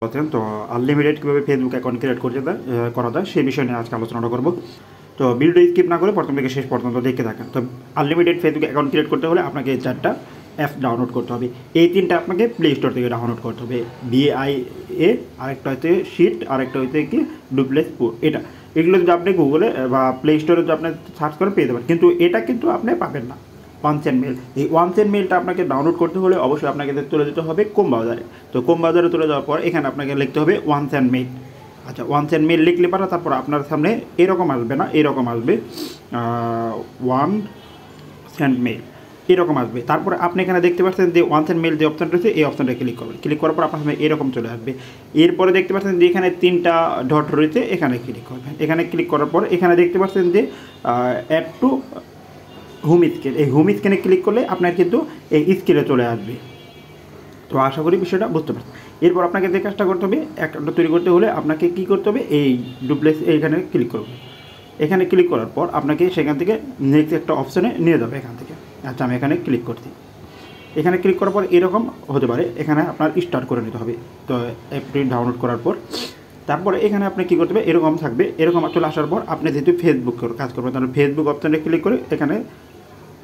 বলছেন তো আনলিমিটেড কীভাবে ফেসবুক অ্যাকাউন্ট ক্রিয়েট করা যায় সেই বিষয় নিয়ে আজকে আলোচনাটা করব। তো ভিডিওটি স্কিপ না করে প্রথম থেকে শেষ পর্যন্ত দেখতে থাকেন। তো আনলিমিটেড ফেসবুক অ্যাকাউন্ট ক্রিয়েট করতে হলে আপনাকে 4টা অ্যাপ ডাউনলোড করতে হবে। এই 3টা আপনাকে প্লে স্টোর থেকে ডাউনলোড করতে হবে। BIA, আরেকটা হচ্ছে শিট, আরেকটা হচ্ছে কি ডুপ্লেক্স প্রো। এগুলো যদি আপনি গুগলে বা প্লে স্টোরে যদি আপনি সার্চ করে পেয়ে যাবেন, কিন্তু এটা কিন্তু আপনি পাবেন না। ওয়ানসেন মেল, এই ওয়ানসেন মেলটা আপনাকে ডাউনলোড করতে হলে অবশ্যই আপনাকে চলে যেতে হবে ক্রোম ব্রাউজারে। তো ক্রোম ব্রাউজারে চলে যাওয়ার পর এখানে আপনাকে লিখতে হবে ওয়ানসেন মেল। আচ্ছা, ওয়ানসেন মেল লিখলে পারা তারপর আপনার সামনে এরকম আসবে না, এরকম আসবে ওয়ান সেন্ড মেল, এরকম আসবে। তারপরে আপনি এখানে দেখতে পাচ্ছেন যে ওয়ানসেন মেল যে অপশানটা রয়েছে এই অপশানটা ক্লিক করবেন। ক্লিক করার পর আপনার সামনে এরকম চলে আসবে। এরপরে দেখতে পাচ্ছেন যে এখানে 3টা ডট রয়েছে, এখানে ক্লিক করবেন। এখানে ক্লিক করার পর এখানে দেখতে পাচ্ছেন যে অ্যাড টু হোম স্ক্রিন, এই হোম স্ক্রিনে ক্লিক করলে আপনার কিন্তু এই স্ক্রিনে চলে আসবে। তো আশা করি বিষয়টা বুঝতে পারছেন। এরপর আপনাকে যে কাজটা করতে হবে, অ্যাকাউন্টটা তৈরি করতে হলে আপনাকে কী করতে হবে, এই ডুপ্লেক্স এইখানে ক্লিক করবে। এখানে ক্লিক করার পর আপনাকে সেখান থেকে নেক্সট একটা অপশানে নিয়ে যাবে এখান থেকে। আচ্ছা, আমি এখানে ক্লিক করছি। এখানে ক্লিক করার পর এরকম হতে পারে, এখানে আপনার স্টার্ট করে নিতে হবে। তো অ্যাপটি ডাউনলোড করার পর তারপরে এখানে আপনি কী করতে হবে, এরকম থাকবে। এরকম চলে আসার পর আপনি যেহেতু ফেসবুক কাজ করবেন, তাহলে ফেসবুক অপশানে ক্লিক করে এখানে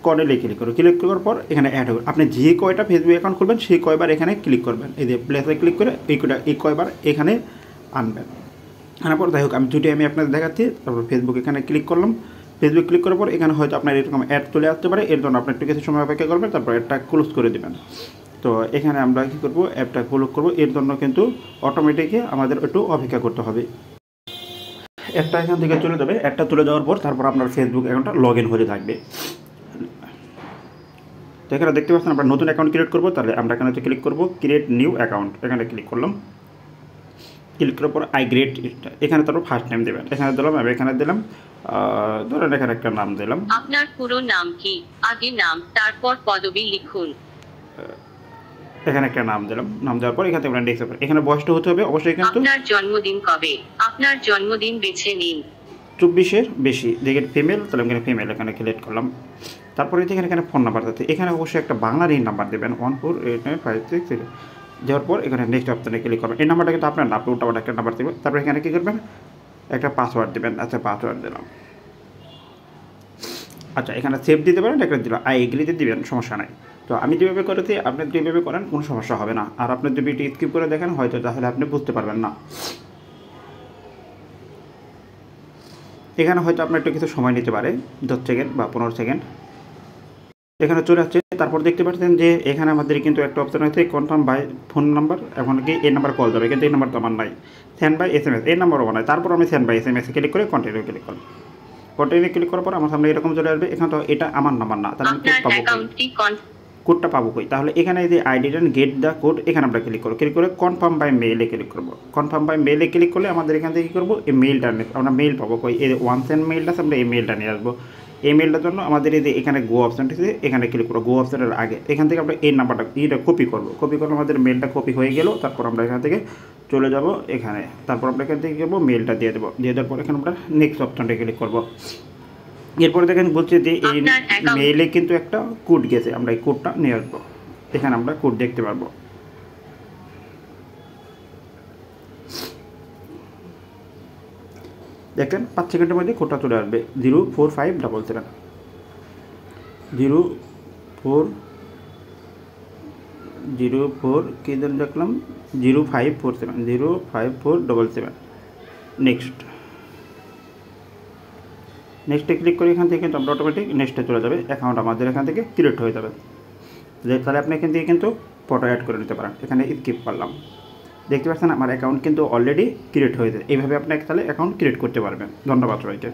কর্নেলে ক্লিক করো। ক্লিক করার পর এখানে অ্যাড হবে। আপনি যে কয়টা ফেসবুক অ্যাকাউন্ট খুলবেন সেই কয়বার এখানে ক্লিক করবেন। এই যে প্লেসে ক্লিক করে এই কয়বার এখানে আনবেন। আনার পর যাই হোক আমি আপনাদের দেখাচ্ছি। তারপর ফেসবুক এখানে ক্লিক করলাম। ফেসবুক ক্লিক করার পর এখানে হয়তো আপনার এরকম অ্যাড চলে আসতে পারে, এর জন্য আপনি একটু কিছু সময় অপেক্ষা করবেন, তারপর অ্যাডটা ক্লোজ করে দেবেন। তো এখানে আমরা কী করবো, অ্যাপটা ক্লোজ করবো। এর জন্য কিন্তু অটোমেটিকই আমাদের একটু অপেক্ষা করতে হবে। অ্যাপটা এখান থেকে চলে যাবে। অ্যাপটা চলে যাওয়ার পর তারপর আপনার ফেসবুক অ্যাকাউন্টটা লগ ইন হয়ে থাকবে। তো এখানে দেখতে পাচ্ছেন আমরা নতুন অ্যাকাউন্ট ক্রিয়েট করবো। তাহলে আমরা এখানে ক্লিক করবো ক্রিয়েট নিউ অ্যাকাউন্ট, এখানে ক্লিক করলাম। ক্লিক করার পর আই গ্রেট, এখানে তারপর ফার্স্ট নেম দেবেন। এখানে দিলাম, আমি এখানে দিলাম ধরেন এখানে একটা নাম দিলাম। আপনার পুরো নাম কি, আগে নাম তারপর পদবি লিখুন। এখানে একটা নাম দিলাম। নাম দেওয়ার পর এখানে আমরা নেক্সট, এখানে বয়সটা হতে হবে অবশ্যই কিন্তু আপনার জন্মদিন কবে, আপনার জন্মদিন বেছে নিন। 24-এর বেশি, দেখেন ফিমেল, তাহলে আমি ফিমেল এখানে সিলেক্ট করলাম। তারপরে এখানে ফোন নাম্বার আছে, এখানে অবশ্যই একটা বাংলার এই নাম্বার দেবেন 148956। দেওয়ার পর এখানে নেক্সট অপশানে ক্লিক করবেন। এই নাম্বারটা কিন্তু আপনার না, আপনি উল্টাপাল্টা একটা নাম্বার দেবেন। তারপরে এখানে কী করবেন, একটা পাসওয়ার্ড দেবেন। আচ্ছা, পাসওয়ার্ড দিলাম। আচ্ছা, এখানে সেভ দিতে পারেন, একটা দিলাম, আই এগ্রিতে দিবেন, সমস্যা নাই। তো আমি যেভাবে করেছি আপনি যেভাবে করেন কোনো সমস্যা হবে না। আর আপনি যদি ভিডিও স্কিপ করে দেখেন হয়তো তাহলে আপনি বুঝতে পারবেন না। এখানে হয়তো আপনার একটু কিছু সময় নিতে পারে, 10 সেকেন্ড বা 15 সেকেন্ড। এখানে চলে আসছে। তারপর দেখতে পাচ্ছেন যে এখানে আমাদের কিন্তু একটা অপশান আছে কনফার্ম বাই ফোন নাম্বার। এখন কি এই নাম্বার কল যাবে, কিন্তু এই নাম্বার তো আমার নাই। সেন্ড বাই SMS, এই নাম্বারও নাই। তারপর আমি সেন্ড বাই SMS ক্লিক করে কন্টিনিউ ক্লিক করলাম। কন্টিনিউ ক্লিক করার পর আমার সামনে এরকম চলে আসবে। এখানে তো এটা আমার নাম্বার না, তাহলে আমি কোডটা পাবো কই? তাহলে এখানে এই যে I didn't get the code, এখানে আমরা ক্লিক করবো। ক্লিক করে কনফার্ম বাই মেইলে ক্লিক করবো। কনফার্ম বাই মেইলে ক্লিক করলে আমাদের এখান থেকে কী করবো, এই মেইলটা আমরা মেইল পাবো কই, এই ওয়ানসেন মেইলটা আমরা এই মেইলটা নিয়ে আসবো। এই মেইলটার জন্য আমাদের এই যে এখানে গো অপশানটি আছে, এখানে ক্লিক করবো। গো অপশানের আগে এখান থেকে আমরা এই নাম্বারটা এইটা কপি করবো। কপি করলে আমাদের মেইলটা কপি হয়ে গেল। তারপর আমরা এখান থেকে চলে যাব এখানে। তারপর আমরা এখান থেকে কী করবো, মেইলটা দিয়ে দেবো। দিয়ে দেওয়ার পর এখানে আমরা নেক্সট অপশানটা ক্লিক করবো। এরপরে দেখেন বলছে যে এই মেইলে কিন্তু একটা কোড গেছে, আমরা এই কোডটা নিয়ে আসবো। এখানে আমরা কোড দেখতে পারবো। দেখেন 5 সেকেন্ডের মধ্যে কোডটা চলে আসবে 04577 04 কি যেন দেখলাম 0547 নেক্সটে ক্লিক করে এখান থেকে কিন্তু আমরা অটোমেটিক নেক্সটে চলে যাবে। অ্যাকাউন্ট আমাদের এখান থেকে ক্রিয়েট হয়ে যাবে। তাহলে আপনি এখান থেকে কিন্তু ফটো অ্যাড করে নিতে পারেন। এখানে স্কিপ করলাম। দেখতে পাচ্ছেন আমার অ্যাকাউন্ট কিন্তু অলরেডি ক্রিয়েট হয়ে যায়। এইভাবে আপনি তাহলে অ্যাকাউন্ট ক্রিয়েট করতে পারবেন। ধন্যবাদ সবাইকে।